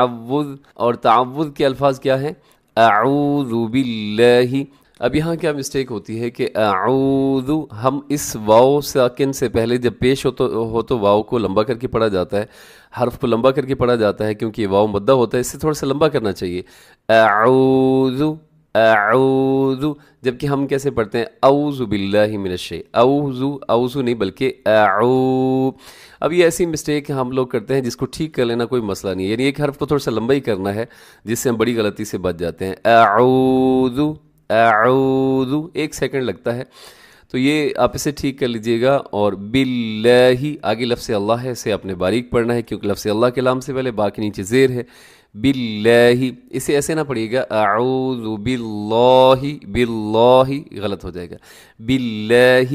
تعوذ، اور تعوذ کے الفاظ کیا ہیں؟ اعوذ باللہ۔ اب یہاں کیا مسٹیک ہوتی ہے کہ اعوذ، ہم اس واو ساکن سے پہلے جب پیش ہو تو واو کو لمبا کر کے پڑھا جاتا ہے، حرف کو لمبا کر کے پڑھا جاتا ہے، کیونکہ یہ واو مدہ ہوتا ہے، اس سے تھوڑا سا لمبا کرنا چاہیے، اعوذ اعوذ، جبکہ ہم کیسے پڑھتے ہیں؟ اعوذ باللہ من اعوذ، اعوذ نہیں بلکہ اب یہ ایسی مسٹیک ہم لوگ کرتے ہیں جس کو ٹھیک کر لینا کوئی مسئلہ نہیں ہے، یعنی ایک حرف کو تھوڑا سا لمبا ہی کرنا ہے، جس سے ہم بڑی غلطی سے بچ جاتے ہیں۔ اعوذ اعوذ، 1 سیکنڈ لگتا ہے، تو یہ آپ اسے ٹھیک کر لیجئے گا۔ اور باللہ، آگے لفظ اللہ ہے، اسے آپ نے باریک پڑھنا ہے، کیونکہ لفظ اللہ کے لام سے پہلے باقی نیچے زیر ہے۔ باللہ، اسے ایسے نہ پڑھیے گا اعوذ باللہ، باللہ غلط ہو جائے گا، باللہ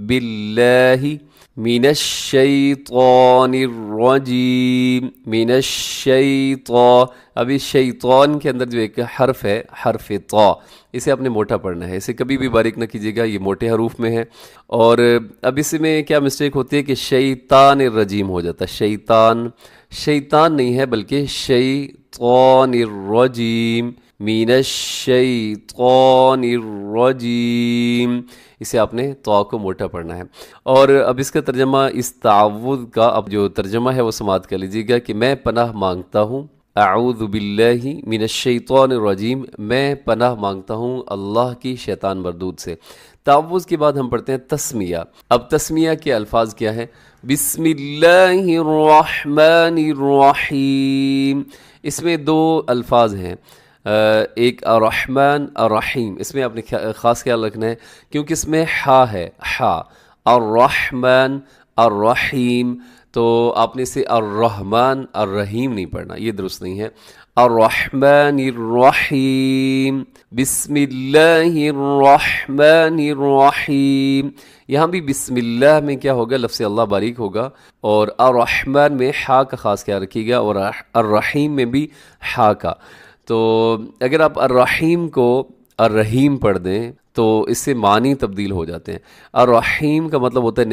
باللہ من الشیطان الرجیم، من الشیطان، ابھی شیطان کے اندر جو ایک حرف ہے، حرف طا، اسے آپ نے موٹا پڑھنا ہے، اسے کبھی بھی باریک نہ کیجیے گا، یہ موٹے حروف میں ہے۔ اور اب اس میں کیا مسٹیک ہوتی ہے کہ شیطان الرجیم ہو جاتا ہے، شیطان، شیطان نہیں ہے بلکہ شیطان الرجیم، من الشیطان الرجیم، اسے آپ نے طا کو موٹا پڑھنا ہے۔ اور اب اس کا ترجمہ، اس تعوذ کا اب جو ترجمہ ہے وہ سماعت کر لیجیے گا کہ میں پناہ مانگتا ہوں، اعوذ باللہ من الشیطان الرجیم، میں پناہ مانگتا ہوں اللہ کی شیطان مردود سے۔ تعوذ کے بعد ہم پڑھتے ہیں تسمیہ۔ اب تسمیہ کے الفاظ کیا ہیں؟ بسم اللہ الرحمن الرحیم، اس میں 2 الفاظ ہیں، ایک الرحمن الرحیم، اس میں آپ نے خاص خیال رکھنا ہے کیونکہ اس میں ہا ہے، ہا، الرحمن الرحیم، تو آپ نے اسے الرحمن الرحیم نہیں پڑھنا، یہ درست نہیں ہے۔ الرحمن الرحیم، بسم اللہ الرحمن الرحیم، یہاں بھی بسم اللہ میں کیا ہوگا؟ لفظ اللہ باریک ہوگا، اور الرحمن میں ہا کا خاص خیال رکھیے گا، اور الرحیم میں بھی ہا کا۔ تو اگر آپ الرحیم کو الرحیم پڑھ دیں تو اس سے معنی تبدیل ہو جاتے ہیں۔ الرحیم کا مطلب ہوتا ہے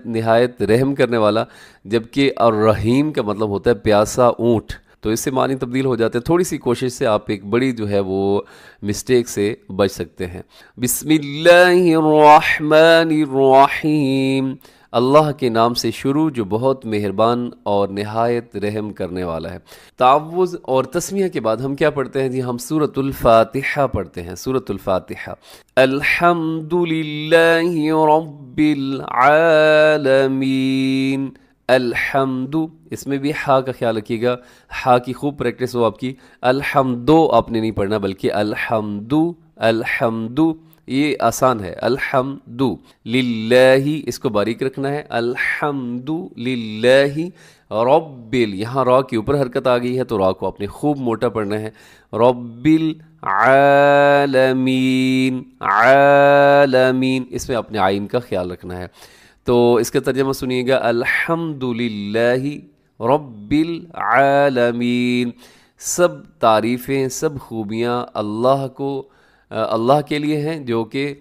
نہایت رحم کرنے والا، جبکہ الرحیم کا مطلب ہوتا ہے پیاسا اونٹ، تو اس سے معنی تبدیل ہو جاتے ہیں۔ تھوڑی سی کوشش سے آپ ایک بڑی جو ہے وہ مسٹیک سے بچ سکتے ہیں۔ بسم اللہ الرحمن الرحیم، اللہ کے نام سے شروع جو بہت مہربان اور نہایت رحم کرنے والا ہے۔ تعوذ اور تسمیہ کے بعد ہم کیا پڑھتے ہیں؟ جی ہم سورۃ الفاتحہ پڑھتے ہیں، سورۃ الفاتحہ۔ الحمد للہ رب العالمین، الحمد، اس میں بھی ہا کا خیال رکھیے گا، ہا کی خوب پریکٹس ہو آپ کی، الحمدو آپ نے نہیں پڑھنا بلکہ الحمد، الحمد، یہ آسان ہے، الحمد للہ، اس کو باریک رکھنا ہے، الحمد للہ رب، یہاں را کے اوپر حرکت آ گئی ہے تو را کو آپ نے خوب موٹا پڑھنا ہے، رب العالمین، عالمین، اس میں اپنے عین کا خیال رکھنا ہے۔ تو اس کا ترجمہ سنیے گا، الحمد للہ رب العالمین، سب تعریفیں، سب خوبیاں اللہ کے لیے ہیں جو کہ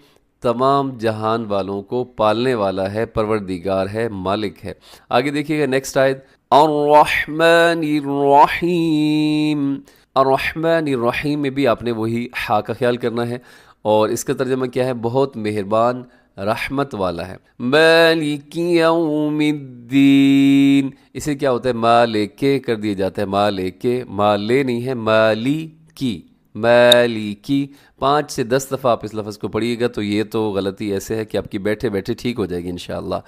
تمام جہان والوں کو پالنے والا ہے، پروردگار ہے، مالک ہے۔ آگے دیکھیے گا نیکسٹ آیت، الرحمن الرحیم، الرحمن الرحیم میں بھی آپ نے وہی ہا کا خیال کرنا ہے، اور اس کا ترجمہ کیا ہے؟ بہت مہربان، رحمت والا ہے۔ مالک یوم الدین، اسے کیا ہوتا ہے؟ مالک کر دیا جاتا ہے، مالک، مالے نہیں ہے، مالی کی، مالکی، 5 سے 10 دفعہ آپ اس لفظ کو پڑھیے گا تو یہ تو غلطی ایسے ہے کہ آپ کی بیٹھے بیٹھے ٹھیک ہو جائے گی انشاءاللہ۔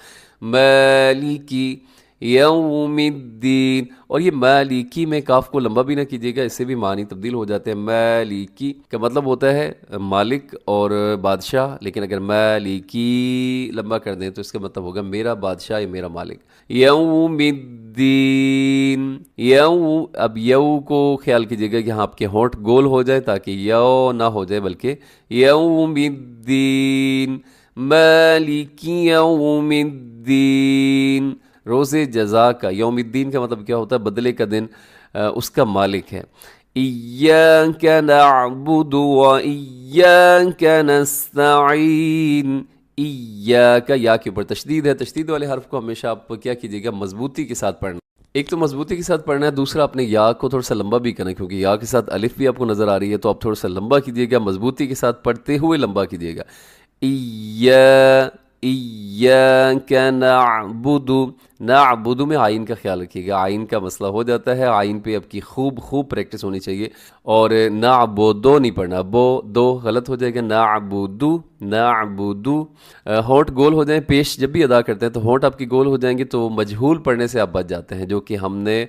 مالکی یوم الدین، اور یہ مالکی میں کاف کو لمبا بھی نہ کیجیے گا، اس سے بھی معنی تبدیل ہو جاتے ہیں۔ مالکی کا مطلب ہوتا ہے مالک اور بادشاہ، لیکن اگر مالکی لمبا کر دیں تو اس کا مطلب ہوگا میرا بادشاہ یا میرا مالک۔ یوم الدین، یو، اب یو کو خیال کیجیے گا کہ یہاں آپ کے ہونٹ گول ہو جائے تاکہ یو نہ ہو جائے بلکہ یوم الدین، مالک یوم الدین، روز جزا کا، یوم الدین کا مطلب کیا ہوتا ہے؟ بدلے کا دن، اس کا مالک ہے۔ ایاک نعبد و ایاک نستعین، ایاک، یا کے اوپر تشدید ہے، تشدید والے حرف کو ہمیشہ آپ کیا کیجیے گا؟ مضبوطی کے ساتھ پڑھنا۔ ایک تو مضبوطی کے ساتھ پڑھنا ہے، دوسرا اپنے یا کو تھوڑا سا لمبا بھی کرنا ہے، کیونکہ یا کے ساتھ الف بھی آپ کو نظر آ رہی ہے، تو آپ تھوڑا سا لمبا کیجیے گا، مضبوطی کے ساتھ پڑھتے ہوئے لمبا کیجیے گا. ایاک نعبد، نعبد میں آئین کا خیال رکھیے گا، آئین کا مسئلہ ہو جاتا ہے، آئین پہ آپ کی خوب پریکٹس ہونی چاہیے. اور نعبدو نہیں پڑھنا، بو دو غلط ہو جائے گا، نعبدو نعبدو. ہونٹ گول ہو جائیں، پیش جب بھی ادا کرتے ہیں تو ہونٹ آپ کی گول ہو جائیں گے، تو مجہول پڑھنے سے آپ بچ جاتے ہیں، جو کہ ہم نے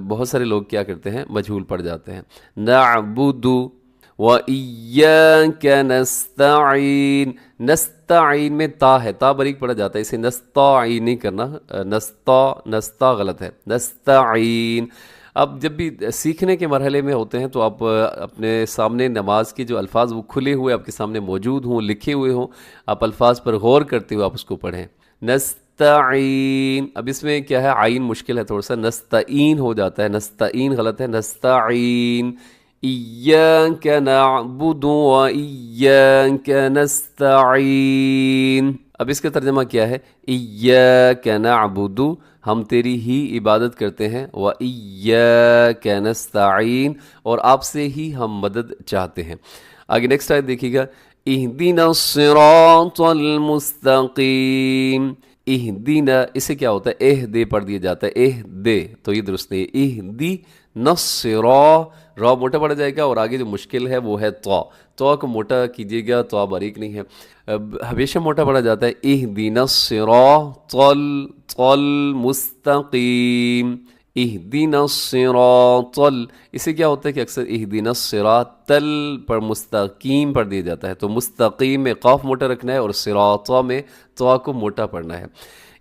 بہت سارے لوگ کیا کرتے ہیں، مجہول پڑھ جاتے ہیں. نعبدو وَإِيَّاكَ نَسْتَعِينُ، نستعین میں تا ہے، تا باریک پڑھا جاتا ہے، اسے نستعین نہیں کرنا، نستا غلط ہے، نستعین. اب جب بھی سیکھنے کے مرحلے میں ہوتے ہیں تو آپ اپنے سامنے نماز کے جو الفاظ وہ کھلے ہوئے آپ کے سامنے موجود ہوں، لکھے ہوئے ہوں، آپ الفاظ پر غور کرتے ہوئے آپ اس کو پڑھیں. نستعین، اب اس میں کیا ہے، آئین مشکل ہے تھوڑا سا، نستعین ہو جاتا ہے، نستعین غلط ہے، نستعین. ایاک نعبد و ایاک نستعین. اب اس کا ترجمہ کیا ہے، ایاک نعبد، ہم تیری ہی عبادت کرتے ہیں، و ایاک نستعین، اور آپ سے ہی ہم مدد چاہتے ہیں. آگے نیکسٹ آیت دیکھیے گا، اہدنا الصراط المستقیم. اہدنا، اسے کیا ہوتا ہے، دے پڑھ دیا جاتا ہے، دے، تو یہ درست نہیں ہے. اہدنا الصراط، را موٹا پڑا جائے گا، اور آگے جو مشکل ہے وہ ہے تو کو موٹا کیجیے گا، تو باریک نہیں ہے، ہمیشہ موٹا پڑا جاتا ہے. اہدنا الصراط المستقیم، اہدنا الصراط، اسے کیا ہوتا ہے کہ اکثر اہدنا الصراط پر مستقیم پڑھ دیا جاتا ہے، تو مستقیم میں قاف موٹا رکھنا ہے اور صراط میں تو کو موٹا پڑھنا ہے.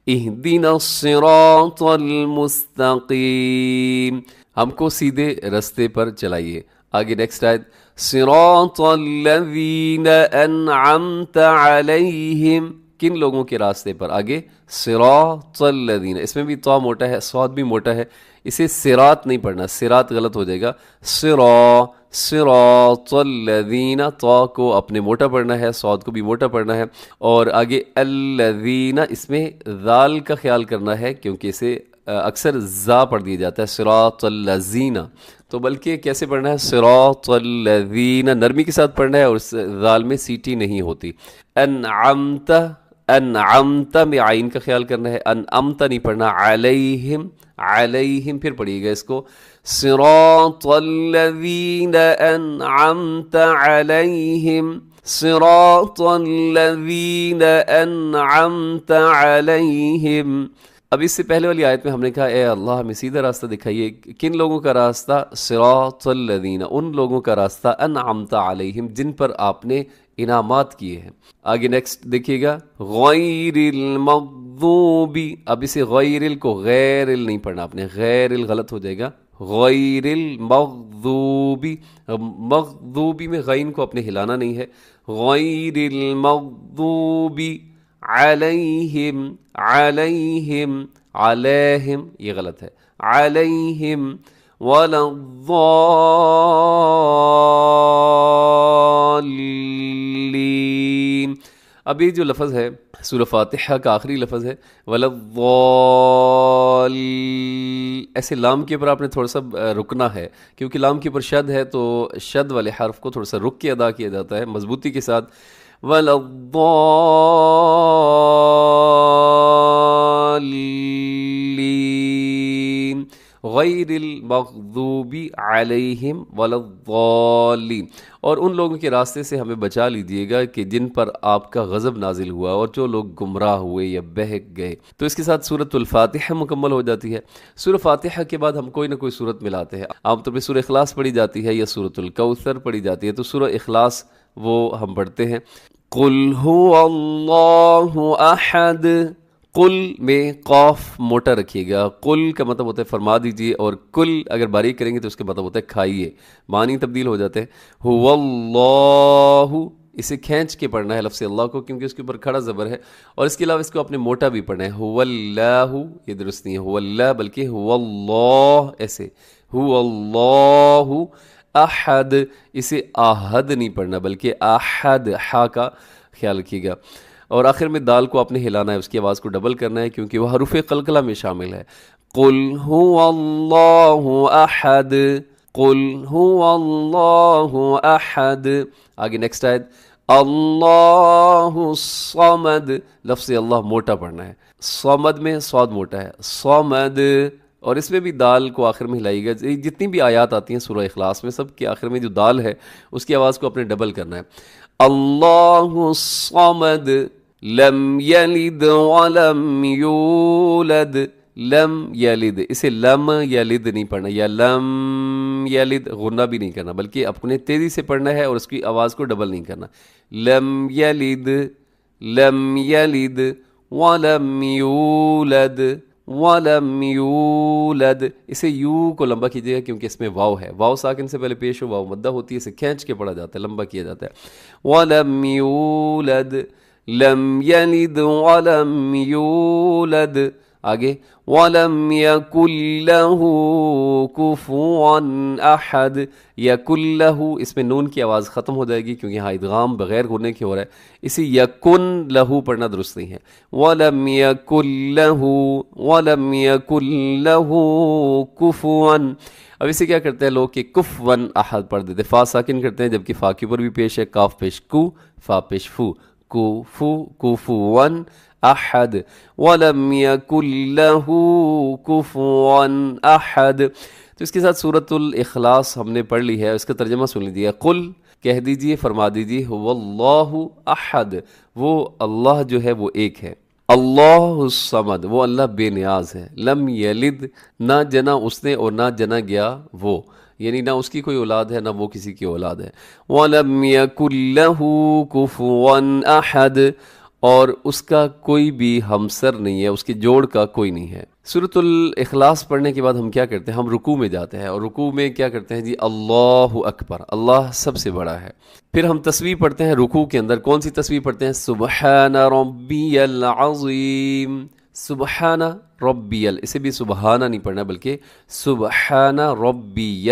اہدنا الصراط المستقیم، ہم کو سیدھے رستے پر چلائیے. آگے نیکسٹ آیت، صراط الذین انعمت علیہم، کن لوگوں کے راستے پر. آگے صراط الذین، اس میں بھی تو موٹا ہے، صاد بھی موٹا ہے، اسے صراط نہیں پڑھنا، صراط غلط ہو جائے گا. صراط الذین، تو کو اپنے موٹا پڑھنا ہے، صاد کو بھی موٹا پڑھنا ہے. اور آگے الذین، اس میں ذال کا خیال کرنا ہے، کیونکہ اسے اکثر زا پڑھ دیا جاتا ہے، صراط الذین، تو بلکہ کیسے پڑھنا ہے، صراط الذین، نرمی کے ساتھ پڑھنا ہے، اور اس ذال میں سیٹی نہیں ہوتی. انعمت، انعمت میں آئین کا خیال کرنا ہے، انعمت نہیں پڑھنا. علیہم، علیہم پھر پڑھیے گا اس کو، صراط الذین انعمت علیہم، صراط الذین انعمت علیہم. اب اس سے پہلے والی آیت میں ہم نے کہا اے اللہ ہمیں سیدھا راستہ دکھائیے، کن لوگوں کا راستہ، صراط الذین، ان لوگوں کا راستہ، انعمت علیہم، جن پر آپ نے انعامات کیے ہیں. آگے نیکسٹ دیکھیے گا، غیر المغضوب، اب اسے غیر ال کو غیر ال نہیں پڑھنا آپ نے، غیر ال غلط ہو جائے گا، غیر المغضوب، مغضوبی میں غین کو اپنے ہلانا نہیں ہے. غیر المغضوب علیہم، علیہم، علیہم یہ غلط ہے، علیہم ولا الضالین. اب یہ جو لفظ ہے سورہ فاتحہ کا آخری لفظ ہے، ولا الضال، ایسے لام کے اوپر آپ نے تھوڑا سا رکنا ہے، کیونکہ لام کے اوپر شد ہے، تو شد والے حرف کو تھوڑا سا رک کے ادا کیا جاتا ہے مضبوطی کے ساتھ. ولا الضالین، غیر المغضوب علیہم ولا الضالین. اور ان لوگوں کے راستے سے ہمیں بچا لیجئے گا کہ جن پر آپ کا غضب نازل ہوا اور جو لوگ گمراہ ہوئے یا بہک گئے. تو اس کے ساتھ سورۃ الفاتحہ مکمل ہو جاتی ہے. سورہ فاتحہ کے بعد ہم کوئی نہ کوئی سورت ملاتے ہیں، عام طور پہ سورہ اخلاص پڑھی جاتی ہے یا سورۃ الکوثر پڑھی جاتی ہے، تو سورہ اخلاص وہ ہم پڑھتے ہیں. قل هو اللہ احد، قل میں قاف موٹا رکھیے گا، قل کا مطلب ہوتا ہے فرما دیجئے، اور کل اگر باریک کریں گے تو اس کا مطلب ہوتا ہے کھائیے، معنی تبدیل ہو جاتے ہیں. هو اللہ، اسے کھینچ کے پڑھنا ہے لفظ اللہ کو، کیونکہ اس کے اوپر کھڑا زبر ہے، اور اس کے علاوہ اس کو اپنے موٹا بھی پڑھنا ہے. هو اللہ، یہ درست نہیں ہے هو اللہ، بلکہ هو اللہ، ایسے هو اللہ احد، اسے آحد نہیں پڑھنا بلکہ احد، ہا کا خیال رکھیے گا. اور آخر میں دال کو آپ نے ہلانا ہے، اس کی آواز کو ڈبل کرنا ہے، کیونکہ وہ حروف قلقلہ میں شامل ہے. قل هو اللہ احد، قل هو اللہ احد۔ آگے نیکسٹ آیت، اللہ الصمد، لفظ اللہ موٹا پڑھنا ہے، صمد میں صاد موٹا ہے، صمد، اور اس میں بھی دال کو آخر میں ہلائیے گا۔ جتنی بھی آیات آتی ہیں سورہ اخلاص میں، سب کے آخر میں جو دال ہے اس کی آواز کو اپنے ڈبل کرنا ہے۔ اللہ الصمد لم یلد ولم یولد، لم یلد، اسے لم یلد نہیں پڑھنا، یا لم یلد غنہ بھی نہیں کرنا، بلکہ اپنے تیزی سے پڑھنا ہے اور اس کی آواز کو ڈبل نہیں کرنا۔ لم یلد، لم یلد ولم یولد، ولم یولد، اسے یو کو لمبا کیجیے گا کیونکہ اس میں واو ہے، واو ساکن سے پہلے پیش ہو، واو مدہ ہوتی ہے، اسے کھینچ کے پڑھا جاتا ہے، لمبا کیا جاتا ہے۔ ولم یولد، لم یلد ولم یولد۔ آگے، وَلَمْ يَكُنْ لَهُ كُفُوًا أَحَدٌ، یکن لہو، اس میں نون کی آواز ختم ہو جائے گی کیونکہ یہاں ادغام بغیر غننے کے ہو رہا ہے، اسی یکن لہو پڑھنا درست نہیں ہے۔ وَلَمْ يَكُنْ لَهُ، وَلَمْ يَكُنْ لَهُ كُفُوًا۔ اب اسے کیا کرتے ہیں لوگ کہ کفون احد پڑھ دیتے، فا ساکن کرتے ہیں، جبکہ فا کے اوپر بھی پیش ہے، کاف پیش کو، فا پیش فو، کوفو، کوفون احد، ولم یکن لہ کفوا احد۔ تو اس کے ساتھ سورۃ الاخلاص ہم نے پڑھ لی ہے، اس کا ترجمہ سن لیجیے۔ قل، کہہ دیجیے، فرما دیجیے، هو اللہ احد، وہ اللہ جو ہے وہ ایک ہے، اللہ الصمد، وہ اللہ بے نیاز ہے، لم یلد، نہ جنا اس نے اور نہ جنا گیا وہ، یعنی نہ اس کی کوئی اولاد ہے نہ وہ کسی کی اولاد ہے۔ وَلَمْ يَكُنْ لَهُ كُفُوًا أَحَدٌ، اور اس کا کوئی بھی ہمسر نہیں ہے، اس کے جوڑ کا کوئی نہیں ہے۔ سورۃ الاخلاص پڑھنے کے بعد ہم کیا کرتے ہیں؟ ہم رکوع میں جاتے ہیں، اور رکوع میں کیا کرتے ہیں جی؟ اللہ اکبر، اللہ سب سے بڑا ہے۔ پھر ہم تسبیح پڑھتے ہیں رکوع کے اندر، کون سی تسبیح پڑھتے ہیں؟ سبحان ربی العظیم، سبحان ربی اسے بھی سبحانہ نہیں پڑھنا بلکہ سبحان ربی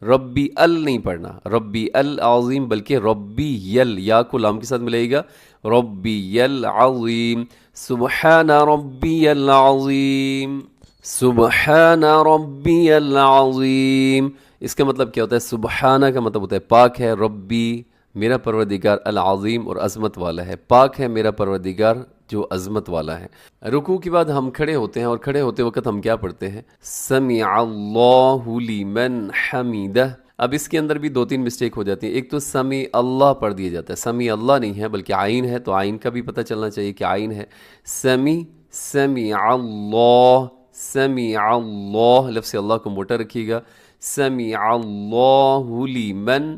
ربی نہیں پڑھنا، ربی العظیم بلکہ ربی یا کو لام کے ساتھ ملے گا، ربی العظیم، سبحان ربی العظیم، سبحان ربی العظیم۔ اس کا مطلب کیا ہوتا ہے؟ سبحانہ کا مطلب ہوتا ہے پاک ہے، ربی میرا پروردگار، العظیم اور عظمت والا ہے، پاک ہے میرا پروردگار جو عظمت والا ہے۔ رکوع کے بعد ہم کھڑے ہوتے ہیں، اور کھڑے ہوتے وقت ہم کیا پڑھتے ہیں؟ سمع اللہ لمن حمیدہ۔ اب اس کے اندر بھی دو تین مسٹیک ہو جاتی ہیں، ایک تو سمیع اللہ پڑھ دیا جاتا ہے، سمیع اللہ نہیں ہے بلکہ عین ہے، تو عین کا بھی پتہ چلنا چاہیے کہ عین ہے۔ سمیع اللہ، سمیع اللہ، لفظ اللہ کو موٹا رکھیے گا، سمیع اللہ لمن،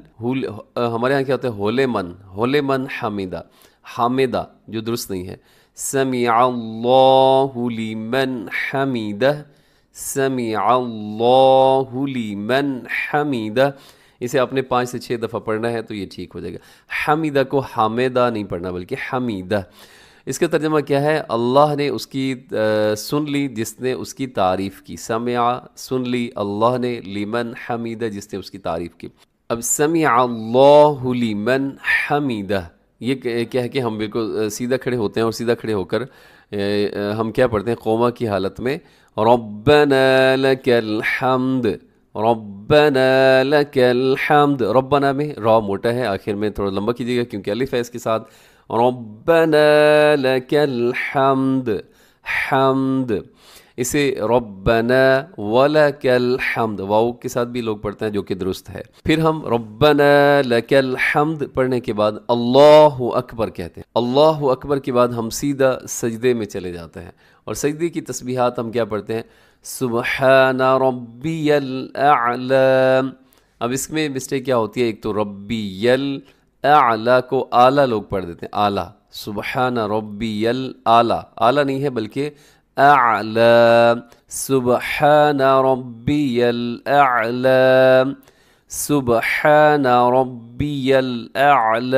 ہمارے ہاں کیا ہوتا ہے؟ ہولے من حمیدہ، حامدہ جو درست نہیں ہے، سمیع اللہ لمن حمیدہ، سمیع اللہ لمن حمیدہ۔ اسے آپ نے 5 سے 6 دفعہ پڑھنا ہے تو یہ ٹھیک ہو جائے گا۔ حمیدہ کو حامدہ نہیں پڑھنا بلکہ حمیدہ۔ اس کا ترجمہ کیا ہے؟ اللہ نے اس کی سن لی جس نے اس کی تعریف کی، سمع سن لی، اللہ نے، لمن حمیدہ جس نے اس کی تعریف کی۔ اب سمع اللہ لمن حمیدہ، یہ کہہ کے ہم بالکل سیدھا کھڑے ہوتے ہیں، اور سیدھا کھڑے ہو کر ہم کیا پڑھتے ہیں قوما کی حالت میں؟ ربنا لک الحمد، ربنا لک الحمد، ربنا میں را موٹا ہے، آخر میں تھوڑا لمبا کیجیے گا کیونکہ الف ہے اس کے ساتھ، ربنا لک الحمد، حمد، اسے ربنا ولک الحمد، واو کے ساتھ بھی لوگ پڑھتے ہیں جو کہ درست ہے۔ پھر ہم ربنا لک الحمد پڑھنے کے بعد اللہ اکبر کہتے ہیں، اللہ اکبر کے بعد ہم سیدھا سجدے میں چلے جاتے ہیں، اور سجدے کی تسبیحات ہم کیا پڑھتے ہیں؟ سبحان ربی الاعلی۔ اب اس میں مسٹیک کیا ہوتی ہے؟ ایک تو ربی الاعلی کو اعلیٰ لوگ پڑھ دیتے ہیں، اعلیٰ، سبحان ربی الاعلی، اعلیٰ نہیں ہے بلکہ اعلی، سبحان ربی الاعلی، سبحان ربی الاعلی،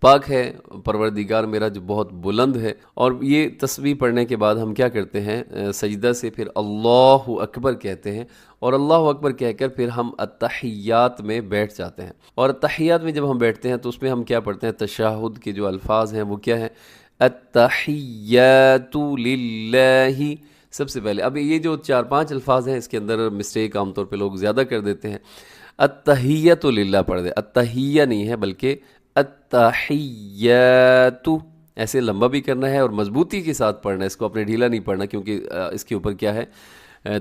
پاک ہے پروردگار میرا جو بہت بلند ہے۔ اور یہ تسبیح پڑھنے کے بعد ہم کیا کرتے ہیں؟ سجدہ سے پھر اللہ اکبر کہتے ہیں، اور اللہ اکبر کہہ کر پھر ہم التحیات میں بیٹھ جاتے ہیں، اور التحیات میں جب ہم بیٹھتے ہیں تو اس میں ہم کیا پڑھتے ہیں؟ تشہد کے جو الفاظ ہیں وہ کیا ہیں؟ التحیات للہ، سب سے پہلے اب یہ جو 4-5 الفاظ ہیں اس کے اندر مسٹیک عام طور پہ لوگ زیادہ کر دیتے ہیں. التحیۃ للہ پڑھ دیں، التحیہ نہیں ہے بلکہ التحیات. ایسے لمبا بھی کرنا ہے اور مضبوطی کے ساتھ پڑھنا ہے، اس کو اپنے ڈھیلا نہیں پڑھنا، کیونکہ اس کے اوپر کیا ہے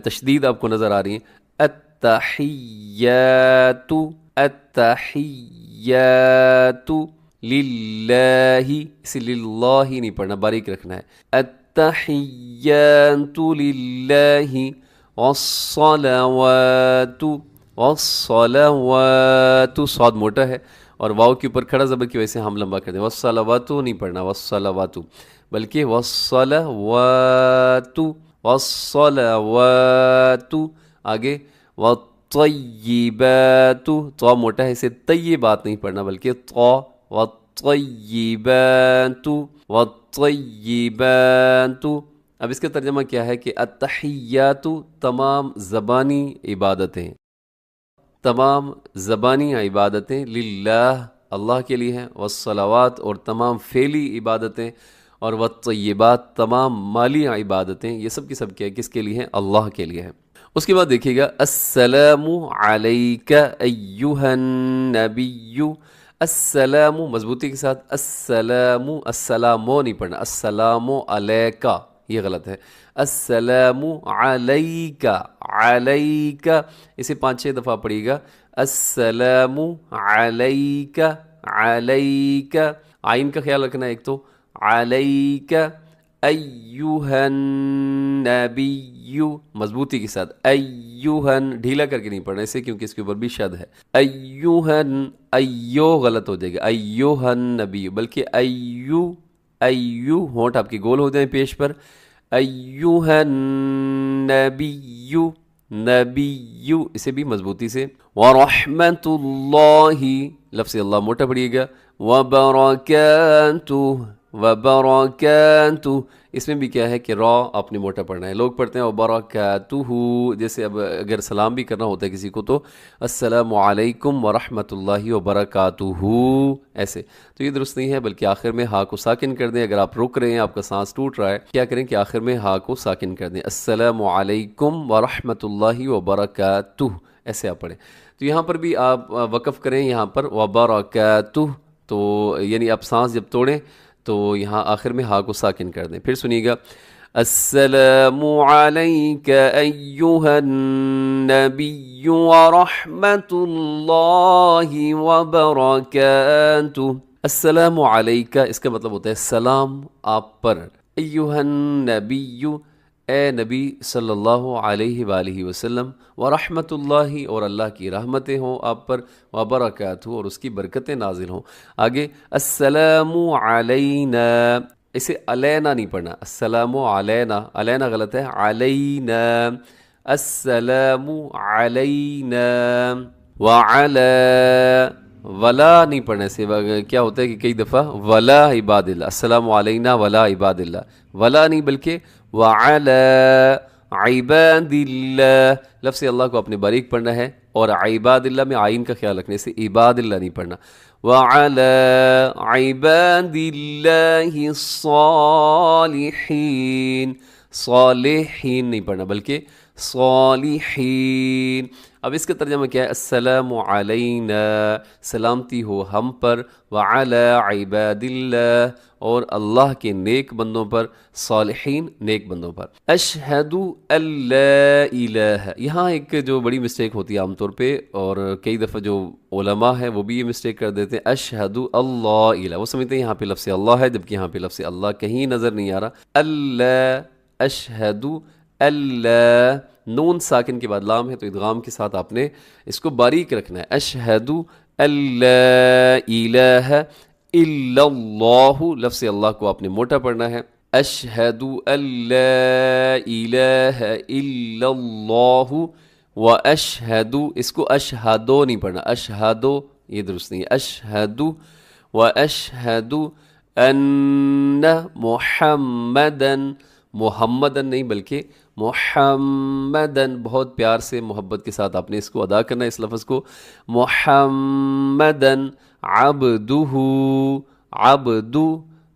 تشدید آپ کو نظر آ رہی ہے. التحیات التحیات للہ، اسی للہ ہی نہیں پڑھنا، باریک رکھنا ہے. التحیات للہ والصلوات، والصلوات صاد موٹا ہے اور واو کے اوپر کھڑا زبر کی وجہ سے ہم لمبا کر دیں. والصلوات نہیں پڑھنا، والصلوات بلکہ والصلوات، والصلوات. آگے والطیبات، تو موٹا ہے، اسے طیبات نہیں پڑھنا بلکہ تو. والطیبات، والطیبات. اب اس کا ترجمہ کیا ہے کہ التحیات تمام زبانی عبادتیں، تمام زبانی عبادتیں للہ اللہ کے لیے ہیں، والصلوات اور تمام فعلی عبادتیں، اور والطیبات تمام مالی عبادتیں، یہ سب کی سب کیا ہے، کس کے لیے ہیں؟ اللہ کے لیے ہیں. اس کے بعد دیکھیے گا السلام علیک ایہا النبی. السلام مضبوطی کے ساتھ، السلام، السلامو نہیں پڑھنا، السلام علیکا یہ غلط ہے. السلام علیکا، علیکا اسے 5-6 دفعہ پڑھیے گا. السلام علیکا، علیکا، آئین کا خیال رکھنا ہے ایک تو. علیکا ایہا النبی، مضبوطی کے ساتھ، ایہن ڈھیلا کر کے نہیں پڑھنا اسے، کیونکہ اس کے اوپر بھی شد ہے. ایہن، ایو غلط ہو جائے گا، ایہن نبی، بلکہ ایو، ایو ہونٹ آپ کے گول ہو جائیں پیش پر. ایہن نبی، نبی اسے بھی مضبوطی سے. ورحمۃ اللہ، لفظ اللہ موٹا پڑھیے گا. وبرکاتہ، وبرکاتہ اس میں بھی کیا ہے کہ را آپ نے موٹا پڑھنا ہے. لوگ پڑھتے ہیں وبرکاتہ، جیسے اب اگر سلام بھی کرنا ہوتا ہے کسی کو تو السلام علیکم ورحمۃ اللہ وبرکاتہ ایسے، تو یہ درست نہیں ہے، بلکہ آخر میں ہا کو ساکن کر دیں. اگر آپ رک رہے ہیں، آپ کا سانس ٹوٹ رہا ہے، کیا کریں کہ آخر میں ہا کو ساکن کر دیں. السلام علیکم ورحمۃ اللہ وبرکاتہ ایسے آپ پڑھیں. تو یہاں پر بھی آپ وقف کریں، یہاں پر وبرکاتہ، تو یعنی آپ سانس جب توڑیں تو یہاں آخر میں ہا کو ساکن کر دیں. پھر سنیے گا السلام علیک ایہا النبی ورحمۃ اللہ وبرکاتہ. السلام علیک اس کا مطلب ہوتا ہے سلام آپ پر. ایہا النبی اے نبی صلی اللہ علیہ وآلہ وسلم. ورحمۃ اللہ اور اللہ کی رحمتیں ہوں آپ پر. وبرکاتہ اور اس کی برکتیں نازل ہوں. آگے السلام علینا، اسے علینا نہیں پڑھنا، السلام علینا، علینا غلط ہے، علینا. السلام علینا وعلی، ولا نہیں پڑھنا، اسے کیا ہوتا ہے کہ کئی دفعہ ولا عباد اللہ، السلام علینا ولا عباد اللہ، ولا نہیں بلکہ وعلی عباد اللہ. لفظ اللہ کو اپنے باریک پڑھنا ہے اور عباد اللہ میں آئین کا خیال رکھنے سے عباد اللہ نہیں پڑھنا. وعلی عباد اللہ الصالحین، صالحین نہیں پڑھنا بلکہ صالحین. اب اس کا ترجمہ کیا ہے؟ السلام علینا، سلامتی ہو ہم پر، وعلی عباد اللہ اور اللہ کے نیک بندوں پر، صالحین نیک بندوں پر. اشہد ان لا الہ، یہاں ایک جو بڑی مسٹیک ہوتی ہے عام طور پہ، اور کئی دفعہ جو علماء ہیں وہ بھی یہ مسٹیک کر دیتے ہیں، اشہد اللہ الہ، وہ سمجھتے ہیں یہاں پہ لفظ اللہ ہے جبکہ یہاں پہ لفظ اللہ کہیں نظر نہیں آ رہا. اللہ، اشہد اللہ، نون ساکن کے بعد لام ہے تو ادغام کے ساتھ آپ نے اس کو باریک رکھنا ہے. اشہد اللہ الہ الا اللہ، لفظ اللہ کو آپ نے موٹا پڑھنا ہے. اشہد اللہ الہ الا اللہ و اشہد، اس کو اشہدو نہیں پڑھنا، اشہدو یہ درست نہیں ہے. اشہد و اشہد ان محمدن، محمدن نہیں بلکہ محمدن، بہت پیار سے محبت کے ساتھ آپ نے اس کو ادا کرنا ہے اس لفظ کو. محمدن عبدہ، عبد